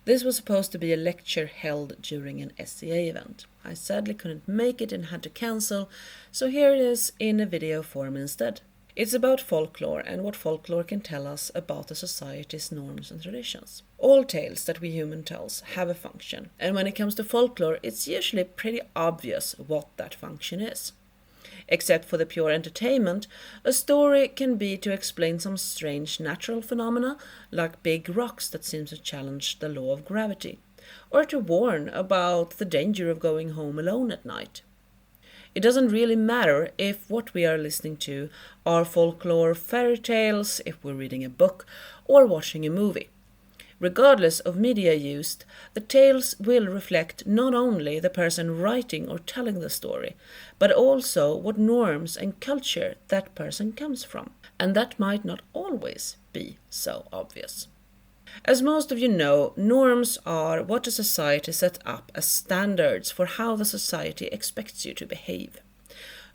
This was supposed to be a lecture held during an SCA event. I sadly couldn't make it and had to cancel, so here it is in a video form instead. It's about folklore and what folklore can tell us about the society's norms and traditions. All tales that we human tells have a function, and when it comes to folklore, it's usually pretty obvious what that function is. Except for the pure entertainment, a story can be to explain some strange natural phenomena, like big rocks that seem to challenge the law of gravity, or to warn about the danger of going home alone at night. It doesn't really matter if what we are listening to are folklore fairy tales, if we're reading a book, or watching a movie. Regardless of media used, the tales will reflect not only the person writing or telling the story, but also what norms and culture that person comes from. And that might not always be so obvious. As most of you know, norms are what a society sets up as standards for how the society expects you to behave.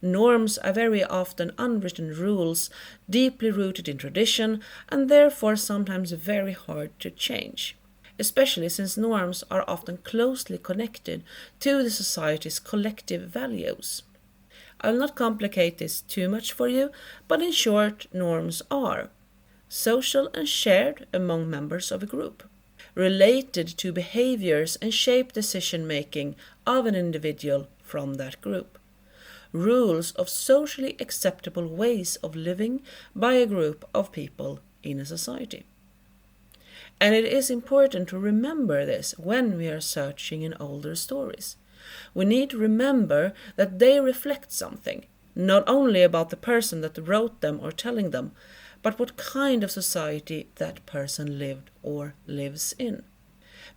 Norms are very often unwritten rules, deeply rooted in tradition, and therefore sometimes very hard to change, especially since norms are often closely connected to the society's collective values. I'll not complicate this too much for you, but in short, norms are social and shared among members of a group, related to behaviors and shape decision-making of an individual from that group, rules of socially acceptable ways of living by a group of people in a society. And it is important to remember this when we are searching in older stories. We need to remember that they reflect something, not only about the person that wrote them or telling them, but what kind of society that person lived or lives in.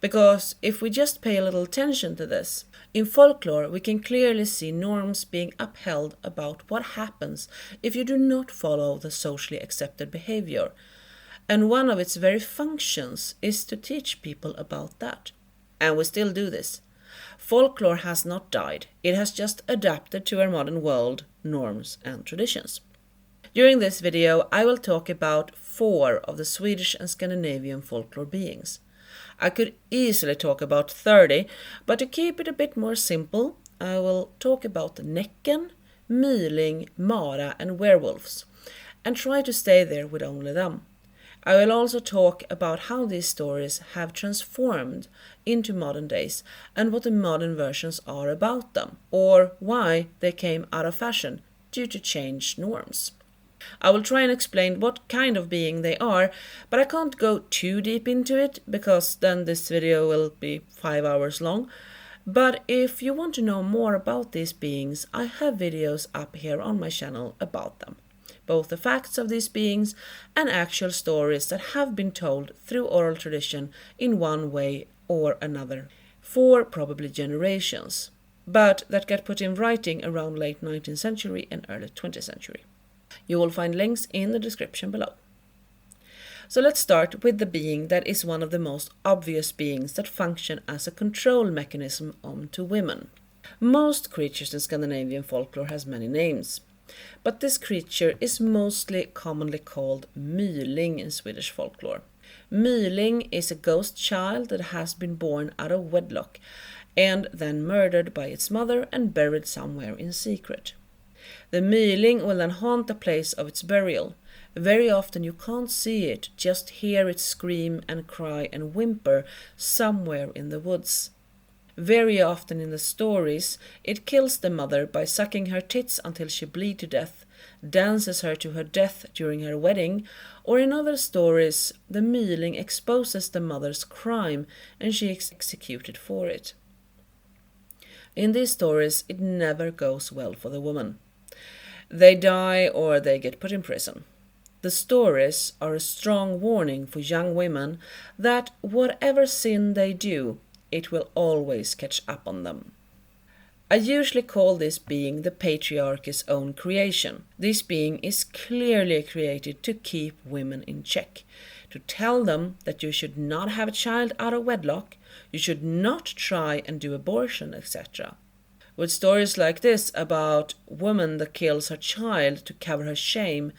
Because if we just pay a little attention to this, in folklore we can clearly see norms being upheld about what happens if you do not follow the socially accepted behavior. And one of its very functions is to teach people about that. And we still do this. Folklore has not died, it has just adapted to our modern world, norms and traditions. During this video I will talk about 4 of the Swedish and Scandinavian folklore beings. I could easily talk about 30, but to keep it a bit more simple, I will talk about Näcken, Myling, Maura and werewolves, and try to stay there with only them. I will also talk about how these stories have transformed into modern days and what the modern versions are about them, or why they came out of fashion due to changed norms. I will try and explain what kind of being they are, but I can't go too deep into it because then this video will be 5 hours long. But if you want to know more about these beings, I have videos up here on my channel about them. Both the facts of these beings and actual stories that have been told through oral tradition in one way or another for probably generations, but that got put in writing around late 19th century and early 20th century. You will find links in the description below. So let's start with the being that is one of the most obvious beings that function as a control mechanism onto women. Most creatures in Scandinavian folklore has many names, but this creature is mostly commonly called Myling in Swedish folklore. Myling is a ghost child that has been born out of wedlock and then murdered by its mother and buried somewhere in secret. The Myling will then haunt the place of its burial. Very often you can't see it, just hear it scream and cry and whimper somewhere in the woods. Very often in the stories, it kills the mother by sucking her tits until she bleeds to death, dances her to her death during her wedding, or in other stories, the Myling exposes the mother's crime and she is executed for it. In these stories, it never goes well for the woman. They die or they get put in prison. The stories are a strong warning for young women that whatever sin they do, it will always catch up on them. I usually call this being the patriarchys' own creation. This being is clearly created to keep women in check, to tell them that you should not have a child out of wedlock, you should not try and do abortion, etc. With stories like this about woman that kills her child to cover her shame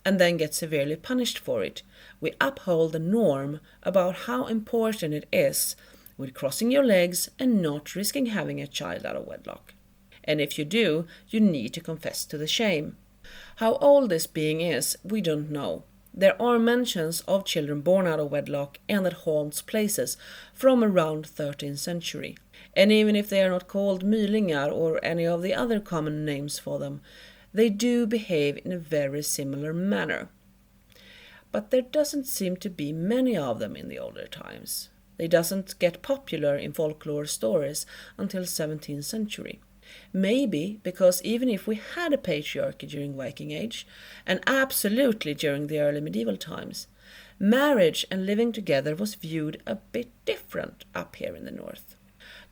and then gets severely punished for it, we uphold the norm about how important it is with crossing your legs and not risking having a child out of wedlock. And if you do, you need to confess to the shame. How old this being is, we don't know. There are mentions of children born out of wedlock and that haunts places from around 13th century. And even if they are not called mylingar or any of the other common names for them, they do behave in a very similar manner. But there doesn't seem to be many of them in the older times. They doesn't get popular in folklore stories until 17th century. Maybe because even if we had a patriarchy during Viking Age, and absolutely during the early medieval times, marriage and living together was viewed a bit different up here in the north.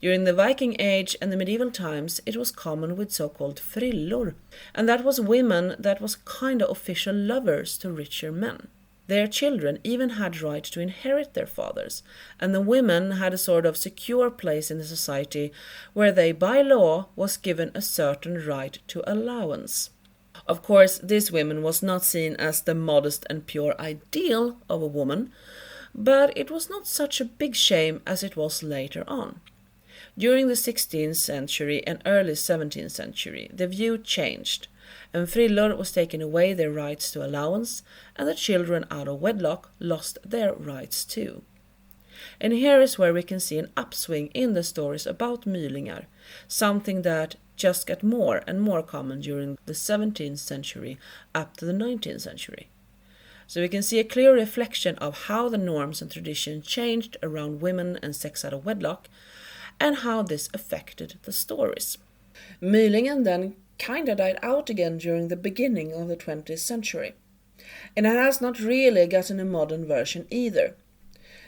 During the Viking Age and the medieval times, it was common with so-called frillur, and that was women that was kind of official lovers to richer men. Their children even had right to inherit their fathers, and the women had a sort of secure place in the society where they by law was given a certain right to allowance. Of course, this woman was not seen as the modest and pure ideal of a woman, but it was not such a big shame as it was later on. During the 16th century and early 17th century, the view changed, and frillur was taken away their rights to allowance, and the children out of wedlock lost their rights too. And here is where we can see an upswing in the stories about mylingar, something that just got more and more common during the 17th century up to the 19th century. So we can see a clear reflection of how the norms and traditions changed around women and sex out of wedlock, and how this affected the stories. Mylingen then kinda died out again during the beginning of the 20th century, and it has not really gotten a modern version either.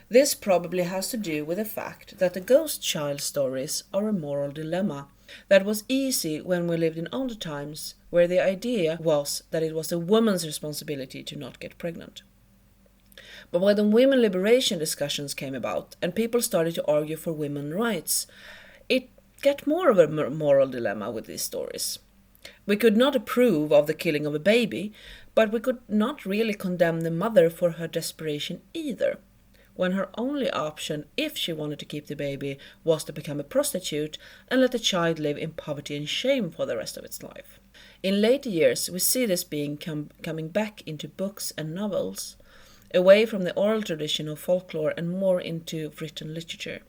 This probably has to do with the fact that the ghost child stories are a moral dilemma that was easy when we lived in older times, where the idea was that it was a woman's responsibility to not get pregnant. But when the women liberation discussions came about and people started to argue for women's rights, it got more of a moral dilemma with these stories. We could not approve of the killing of a baby, but we could not really condemn the mother for her desperation either, when her only option, if she wanted to keep the baby, was to become a prostitute and let the child live in poverty and shame for the rest of its life. In later years, we see this being coming back into books and novels, away from the oral tradition of folklore and more into written literature.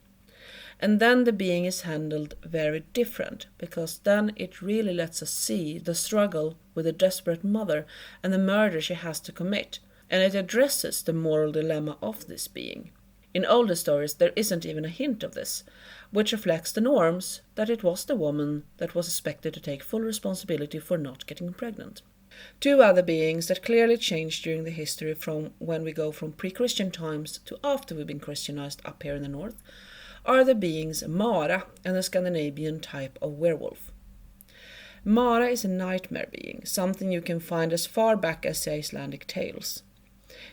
And then the being is handled very different, because then it really lets us see the struggle with a desperate mother and the murder she has to commit, and it addresses the moral dilemma of this being. In older stories there isn't even a hint of this, which reflects the norms that it was the woman that was expected to take full responsibility for not getting pregnant. Two other beings that clearly changed during the history from when we go from pre-Christian times to after we've been Christianized up here in the north are the beings Maura and the Scandinavian type of werewolf. Maura is a nightmare being, something you can find as far back as the Icelandic tales.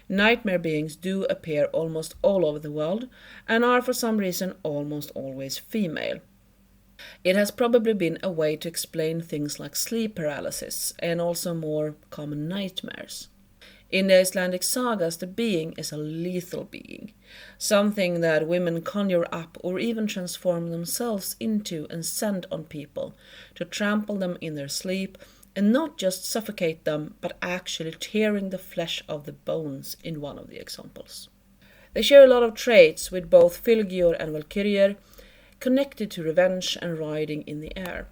Nightmare beings do appear almost all over the world and are for some reason almost always female. It has probably been a way to explain things like sleep paralysis and also more common nightmares. In the Icelandic sagas, the being is a lethal being, something that women conjure up or even transform themselves into and send on people to trample them in their sleep and not just suffocate them, but actually tearing the flesh of the bones in one of the examples. They share a lot of traits with both Fylgjur and Valkyrier, connected to revenge and riding in the air.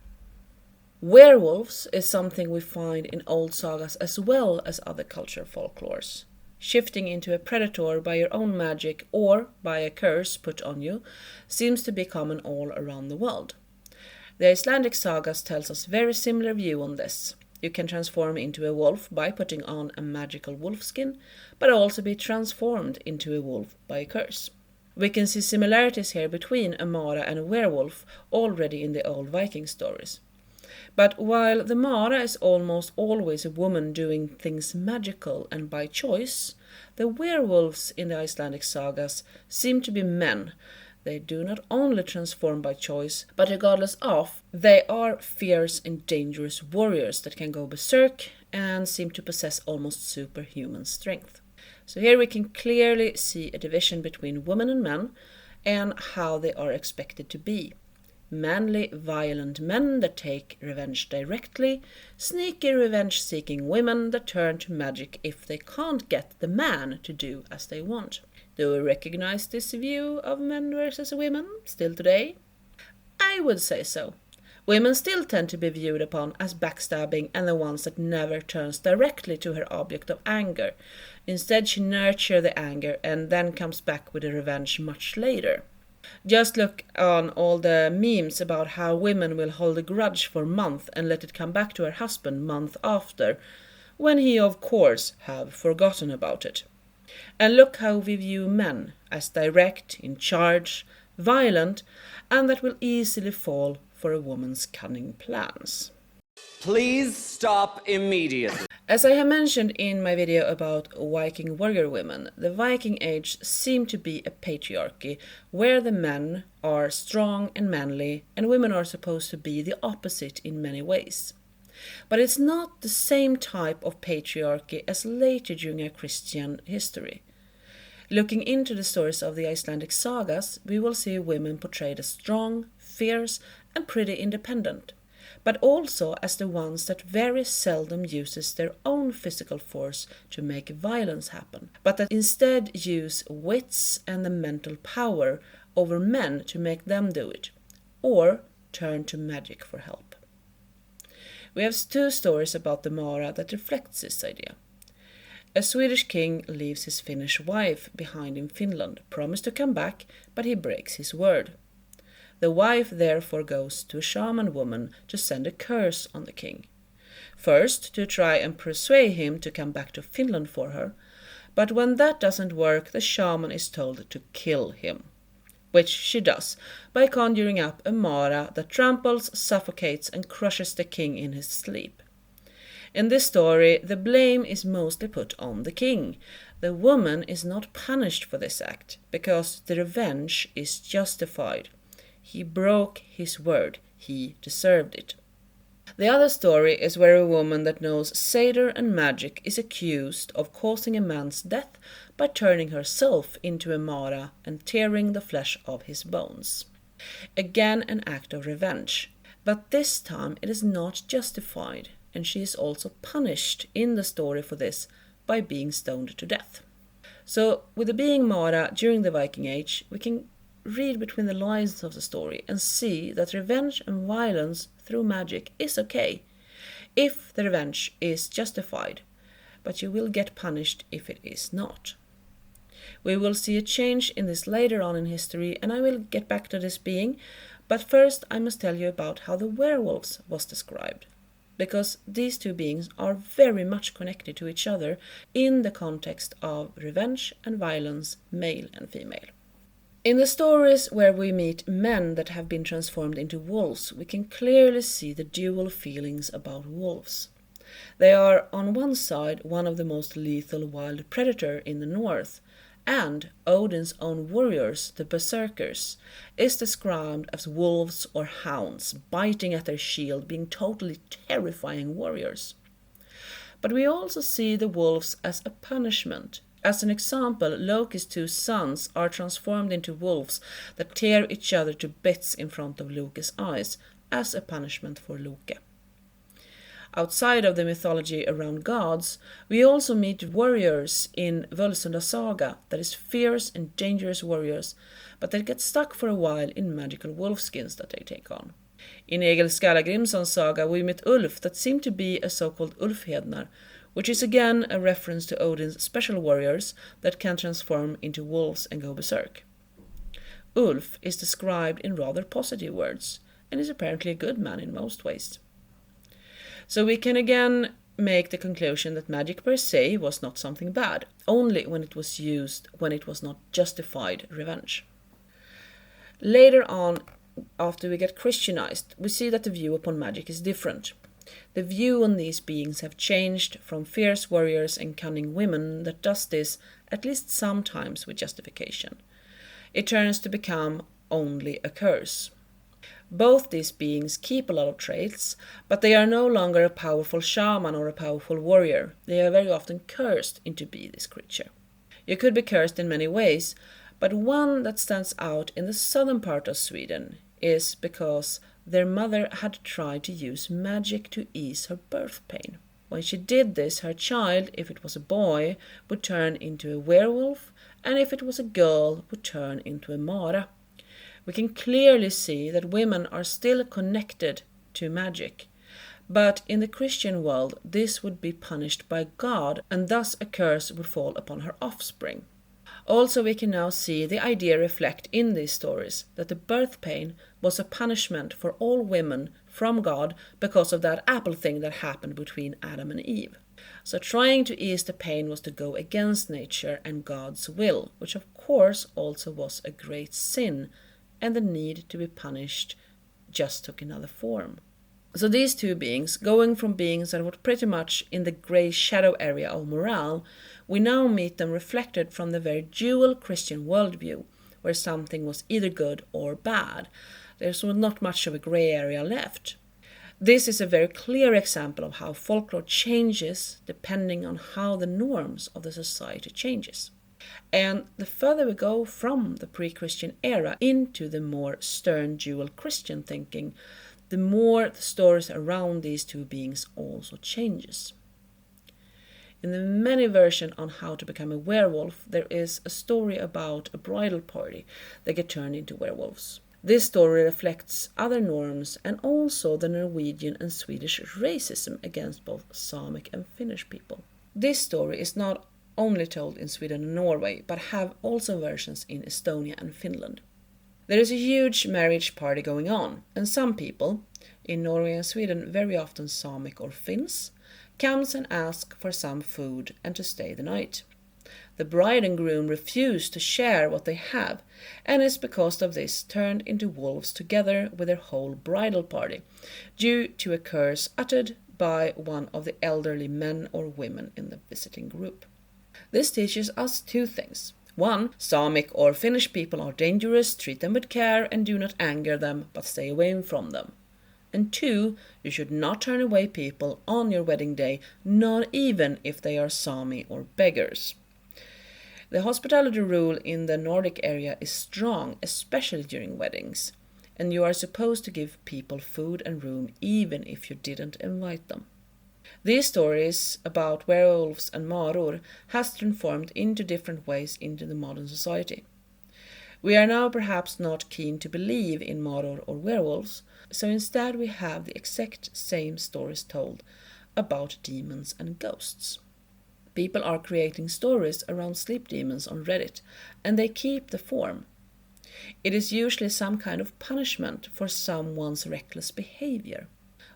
Werewolves is something we find in old sagas as well as other culture folklores. Shifting into a predator by your own magic or by a curse put on you seems to be common all around the world. The Icelandic sagas tells us very similar view on this. You can transform into a wolf by putting on a magical wolf skin, but also be transformed into a wolf by a curse. We can see similarities here between a Maura and a werewolf already in the old Viking stories. But while the Maura is almost always a woman doing things magical and by choice, the werewolves in the Icelandic sagas seem to be men. They do not only transform by choice, but regardless of, they are fierce and dangerous warriors that can go berserk and seem to possess almost superhuman strength. So here we can clearly see a division between women and men and how they are expected to be. Manly, violent men that take revenge directly, sneaky revenge-seeking women that turn to magic if they can't get the man to do as they want. Do we recognize this view of men versus women still today? I would say so. Women still tend to be viewed upon as backstabbing and the ones that never turns directly to her object of anger. Instead, she nurtures the anger and then comes back with a revenge much later. Just look on all the memes about how women will hold a grudge for a month and let it come back to her husband month after, when he of course have forgotten about it. And look how we view men as direct, in charge, violent, and that will easily fall for a woman's cunning plans. Please stop immediately. As I have mentioned in my video about Viking warrior women, the Viking Age seemed to be a patriarchy where the men are strong and manly and women are supposed to be the opposite in many ways. But it's not the same type of patriarchy as later during our Christian history. Looking into the stories of the Icelandic sagas, we will see women portrayed as strong, fierce, and pretty independent, but also as the ones that very seldom uses their own physical force to make violence happen, but that instead use wits and the mental power over men to make them do it, or turn to magic for help. We have two stories about the Maura that reflects this idea. A Swedish king leaves his Finnish wife behind in Finland, promised to come back, but he breaks his word. The wife therefore goes to a shaman woman to send a curse on the king. First, to try and persuade him to come back to Finland for her, but when that doesn't work, the shaman is told to kill him, which she does by conjuring up a Maura that tramples, suffocates, and crushes the king in his sleep. In this story, the blame is mostly put on the king. The woman is not punished for this act, because the revenge is justified. He broke his word. He deserved it. The other story is where a woman that knows Seder and magic is accused of causing a man's death by turning herself into a Maura and tearing the flesh of his bones. Again, an act of revenge. But this time it is not justified, and she is also punished in the story for this by being stoned to death. So, with the being Maura during the Viking Age, we can read between the lines of the story and see that revenge and violence through magic is okay, if the revenge is justified, but you will get punished if it is not. We will see a change in this later on in history, and I will get back to this being, but first I must tell you about how the werewolves was described, because these two beings are very much connected to each other in the context of revenge and violence, male and female. In the stories where we meet men that have been transformed into wolves, we can clearly see the dual feelings about wolves. They are, on one side, one of the most lethal wild predator in the north, and Odin's own warriors, the berserkers, is described as wolves or hounds, biting at their shield, being totally terrifying warriors. But we also see the wolves as a punishment. As an example, Loki's two sons are transformed into wolves that tear each other to bits in front of Loki's eyes, as a punishment for Loki. Outside of the mythology around gods, we also meet warriors in Völsunda saga that is fierce and dangerous warriors, but that get stuck for a while in magical wolfskins that they take on. In Egil Skallagrimsson's saga, we meet Ulf that seem to be a so-called Ulfhednar, which is again a reference to Odin's special warriors that can transform into wolves and go berserk. Ulf is described in rather positive words, and is apparently a good man in most ways. So we can again make the conclusion that magic per se was not something bad, only when it was used when it was not justified revenge. Later on, after we get Christianized, we see that the view upon magic is different. The view on these beings have changed from fierce warriors and cunning women that does this, at least sometimes with justification. It turns to become only a curse. Both these beings keep a lot of traits, but they are no longer a powerful shaman or a powerful warrior. They are very often cursed into being this creature. You could be cursed in many ways, but one that stands out in the southern part of Sweden is because their mother had tried to use magic to ease her birth pain. When she did this, her child, if it was a boy, would turn into a werewolf, and if it was a girl, would turn into a Maura. We can clearly see that women are still connected to magic, but in the Christian world this would be punished by God, and thus a curse would fall upon her offspring. Also, we can now see the idea reflect in these stories that the birth pain was a punishment for all women from God because of that apple thing that happened between Adam and Eve. So trying to ease the pain was to go against nature and God's will, which of course also was a great sin, and the need to be punished just took another form. So these two beings, going from beings that were pretty much in the grey shadow area of morale, we now meet them reflected from the very dual Christian worldview, where something was either good or bad. There's not much of a grey area left. This is a very clear example of how folklore changes depending on how the norms of the society changes. And the further we go from the pre-Christian era into the more stern dual Christian thinking, the more the stories around these two beings also changes. In the many versions on how to become a werewolf, there is a story about a bridal party that get turned into werewolves. This story reflects other norms and also the Norwegian and Swedish racism against both Samic and Finnish people. This story is not only told in Sweden and Norway, but have also versions in Estonia and Finland. There is a huge marriage party going on, and some people, in Norway and Sweden very often Samic or Finns, comes and asks for some food and to stay the night. The bride and groom refuse to share what they have, and is because of this turned into wolves together with their whole bridal party, due to a curse uttered by one of the elderly men or women in the visiting group. This teaches us two things. 1. Samic or Finnish people are dangerous, treat them with care and do not anger them, but stay away from them. And 2. You should not turn away people on your wedding day, not even if they are Sami or beggars. The hospitality rule in the Nordic area is strong, especially during weddings, and you are supposed to give people food and room even if you didn't invite them. These stories about werewolves and maror has transformed into different ways into the modern society. We are now perhaps not keen to believe in maror or werewolves, so instead we have the exact same stories told about demons and ghosts. People are creating stories around sleep demons on Reddit, and they keep the form. It is usually some kind of punishment for someone's reckless behavior.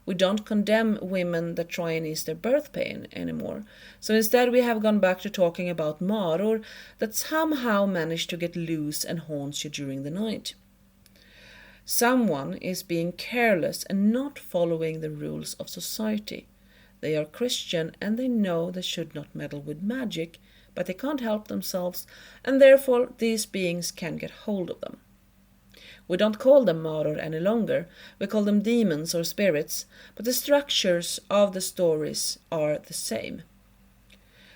We don't condemn women that try and ease their birth pain anymore, so instead we have gone back to talking about maror that somehow manage to get loose and haunts you during the night. Someone is being careless and not following the rules of society. They are Christian and they know they should not meddle with magic, but they can't help themselves, and therefore these beings can get hold of them. We don't call them maror any longer, we call them demons or spirits, but the structures of the stories are the same.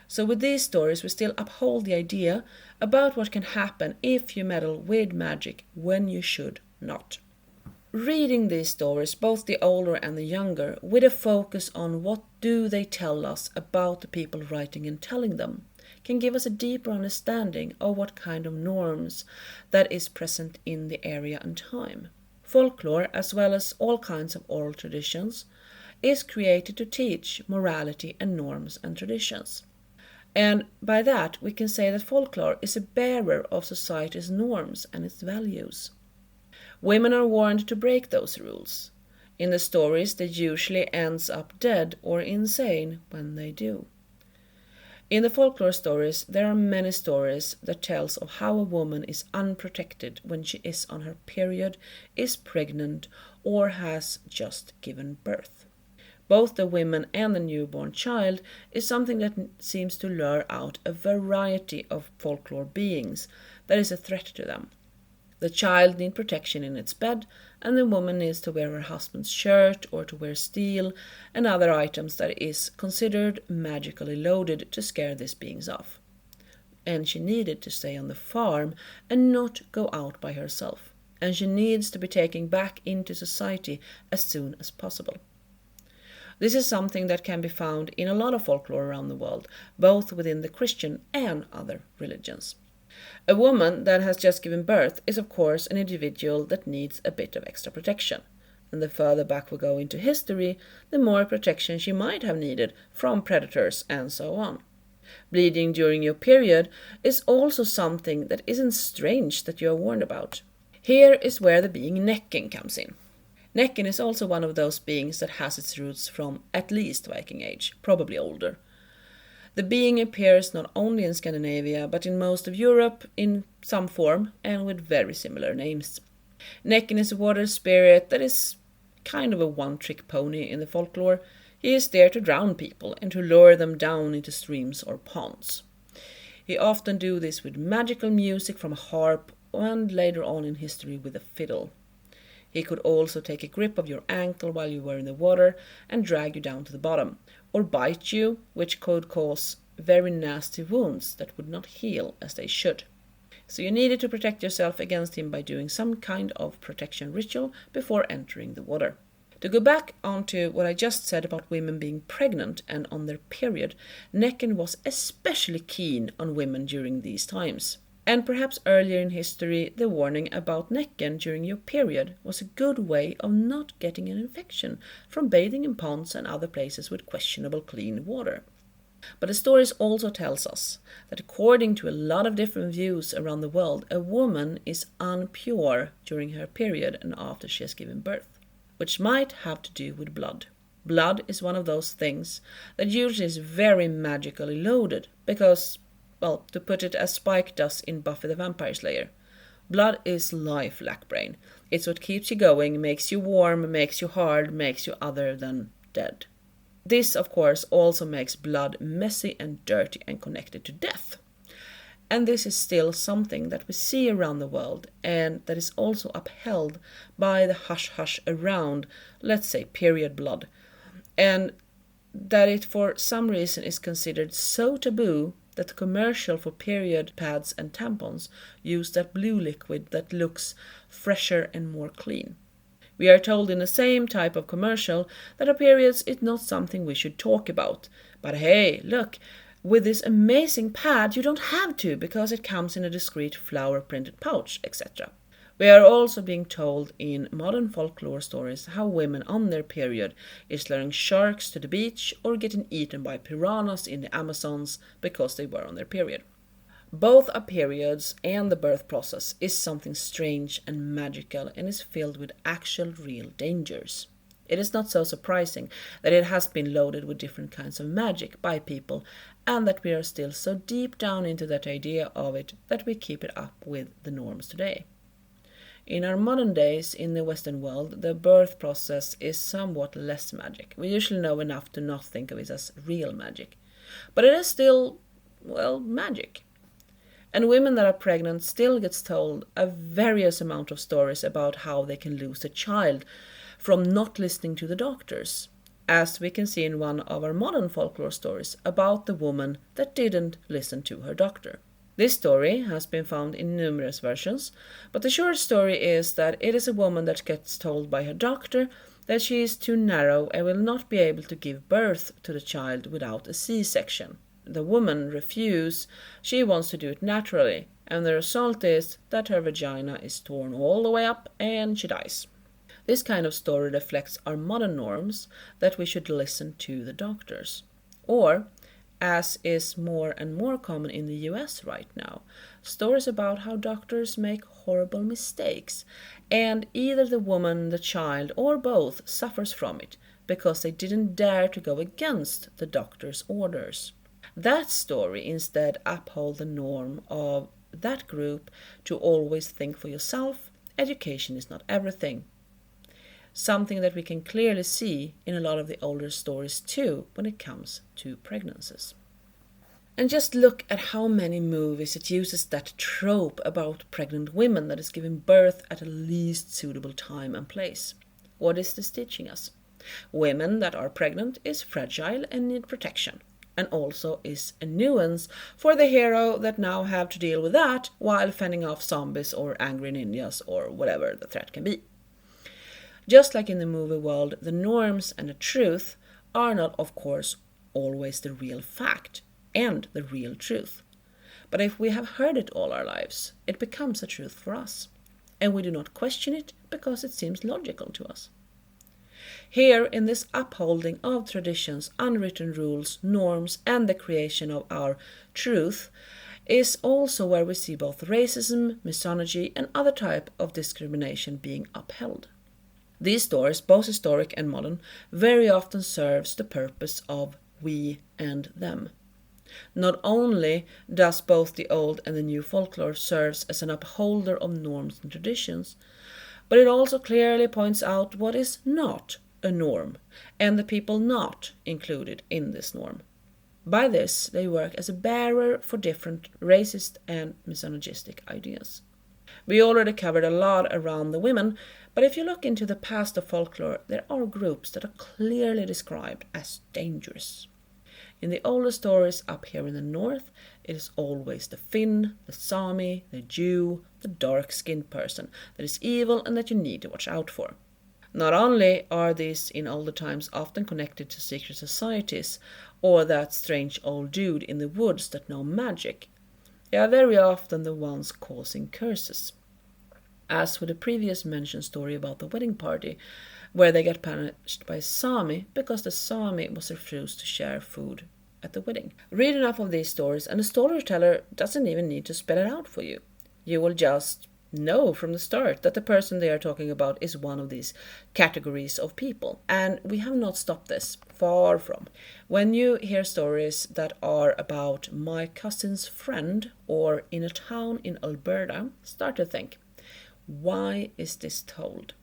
So with these stories we still uphold the idea about what can happen if you meddle with magic when you should not. Reading these stories, both the older and the younger, with a focus on what do they tell us about the people writing and telling them, can give us a deeper understanding of what kind of norms that is present in the area and time. Folklore, as well as all kinds of oral traditions, is created to teach morality and norms and traditions. And by that we can say that folklore is a bearer of society's norms and its values. Women are warned to break those rules. In the stories they usually ends up dead or insane when they do. In the folklore stories, there are many stories that tells of how a woman is unprotected when she is on her period, is pregnant, or has just given birth. Both the women and the newborn child is something that seems to lure out a variety of folklore beings that is a threat to them. The child needs protection in its bed, and the woman needs to wear her husband's shirt or to wear steel and other items that is considered magically loaded to scare these beings off. And she needed to stay on the farm and not go out by herself. And she needs to be taken back into society as soon as possible. This is something that can be found in a lot of folklore around the world, both within the Christian and other religions. A woman that has just given birth is of course an individual that needs a bit of extra protection. And the further back we go into history, the more protection she might have needed from predators and so on. Bleeding during your period is also something that isn't strange that you are warned about. Here is where the being Näcken comes in. Näcken is also one of those beings that has its roots from at least Viking age, probably older. The being appears not only in Scandinavia but in most of Europe in some form and with very similar names. Näcken is a water spirit that is kind of a one-trick pony in the folklore. He is there to drown people and to lure them down into streams or ponds. He often do this with magical music from a harp and later on in history with a fiddle. He could also take a grip of your ankle while you were in the water and drag you down to the bottom, or bite you, which could cause very nasty wounds that would not heal as they should. So you needed to protect yourself against him by doing some kind of protection ritual before entering the water. To go back onto what I just said about women being pregnant and on their period, Näcken was especially keen on women during these times. And perhaps earlier in history, the warning about Näcken during your period was a good way of not getting an infection from bathing in ponds and other places with questionable clean water. But the stories also tells us that according to a lot of different views around the world, a woman is unpure during her period and after she has given birth, which might have to do with blood. Blood is one of those things that usually is very magically loaded because, well, to put it as Spike does in Buffy the Vampire Slayer, blood is life, Lackbrain. It's what keeps you going, makes you warm, makes you hard, makes you other than dead. This, of course, also makes blood messy and dirty and connected to death. And this is still something that we see around the world and that is also upheld by the hush-hush around, let's say, period blood. And that it for some reason is considered so taboo that the commercial for period pads and tampons use that blue liquid that looks fresher and more clean. We are told in the same type of commercial that our periods is not something we should talk about. But hey, look, with this amazing pad you don't have to because it comes in a discreet flower printed pouch, etc. We are also being told in modern folklore stories how women on their period is luring sharks to the beach or getting eaten by piranhas in the Amazons because they were on their period. Both our periods and the birth process is something strange and magical and is filled with actual real dangers. It is not so surprising that it has been loaded with different kinds of magic by people and that we are still so deep down into that idea of it that we keep it up with the norms today. In our modern days in the Western world, the birth process is somewhat less magic. We usually know enough to not think of it as real magic. But it is still, well, magic. And women that are pregnant still gets told a various amount of stories about how they can lose a child from not listening to the doctors, as we can see in one of our modern folklore stories about the woman that didn't listen to her doctor. This story has been found in numerous versions, but the short story is that it is a woman that gets told by her doctor that she is too narrow and will not be able to give birth to the child without a C-section. The woman refuses, she wants to do it naturally, and the result is that her vagina is torn all the way up and she dies. This kind of story reflects our modern norms that we should listen to the doctors. Or, as is more and more common in the US right now, stories about how doctors make horrible mistakes, and either the woman, the child, or both suffers from it because they didn't dare to go against the doctor's orders. That story instead uphold the norm of that group to always think for yourself. Education is not everything. Something that we can clearly see in a lot of the older stories too when it comes to pregnancies. And just look at how many movies it uses that trope about pregnant women that is giving birth at a least suitable time and place. What is this teaching us? Women that are pregnant is fragile and need protection, and also is a nuance for the hero that now have to deal with that while fending off zombies or angry ninjas or whatever the threat can be. Just like in the movie world, the norms and the truth are not, of course, always the real fact and the real truth. But if we have heard it all our lives, it becomes a truth for us, and we do not question it because it seems logical to us. Here, in this upholding of traditions, unwritten rules, norms, and the creation of our truth, is also where we see both racism, misogyny, and other type of discrimination being upheld. These stories, both historic and modern, very often serves the purpose of we and them. Not only does both the old and the new folklore serves as an upholder of norms and traditions, but it also clearly points out what is not a norm and the people not included in this norm. By this, they work as a barrier for different racist and misogynistic ideas. We already covered a lot around the women, but if you look into the past of folklore, there are groups that are clearly described as dangerous. In the older stories up here in the north, it is always the Finn, the Sami, the Jew, the dark-skinned person that is evil and that you need to watch out for. Not only are these in older times often connected to secret societies or that strange old dude in the woods that know magic, they are very often the ones causing curses. As with the previous mentioned story about the wedding party, where they get punished by Sami because the Sami was refused to share food at the wedding. Read enough of these stories and the storyteller doesn't even need to spell it out for you. You will just know from the start that the person they are talking about is one of these categories of people. And we have not stopped this, far from. When you hear stories that are about my cousin's friend or in a town in Alberta, start to think, why is this told?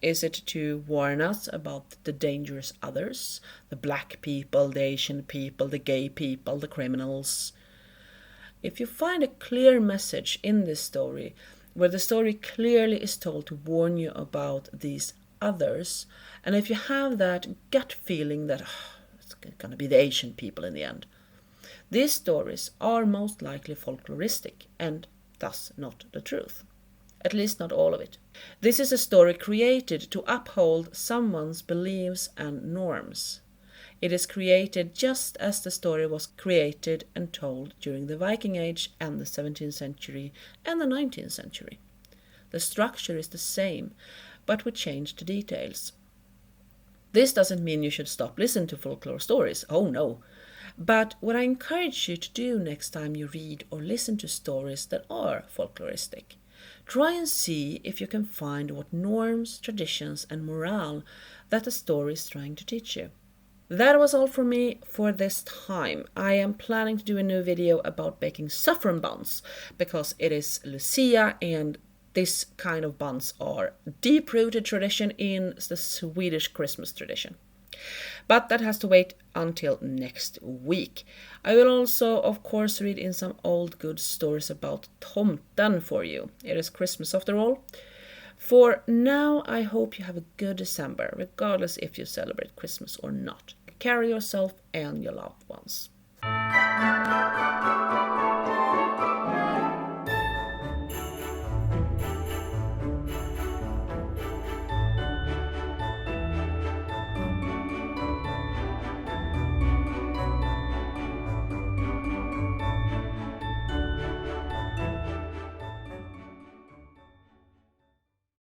Is it to warn us about the dangerous others? The black people, the Asian people, the gay people, the criminals? If you find a clear message in this story, where the story clearly is told to warn you about these others, and if you have that gut feeling that it's going to be the Asian people in the end, these stories are most likely folkloristic and thus not the truth. At least not all of it. This is a story created to uphold someone's beliefs and norms. It is created just as the story was created and told during the Viking Age and the 17th century and the 19th century. The structure is the same, but we changed the details. This doesn't mean you should stop listening to folklore stories. Oh no. But what I encourage you to do next time you read or listen to stories that are folkloristic, try and see if you can find what norms, traditions, and morale that the story is trying to teach you. That was all from me for this time. I am planning to do a new video about baking saffron buns because it is Lucia and this kind of buns are deep-rooted tradition in the Swedish Christmas tradition. But that has to wait until next week. I will also, of course, read in some old good stories about tomten for you. It is Christmas after all. For now, I hope you have a good December, regardless if you celebrate Christmas or not. Take care of yourself and your loved ones.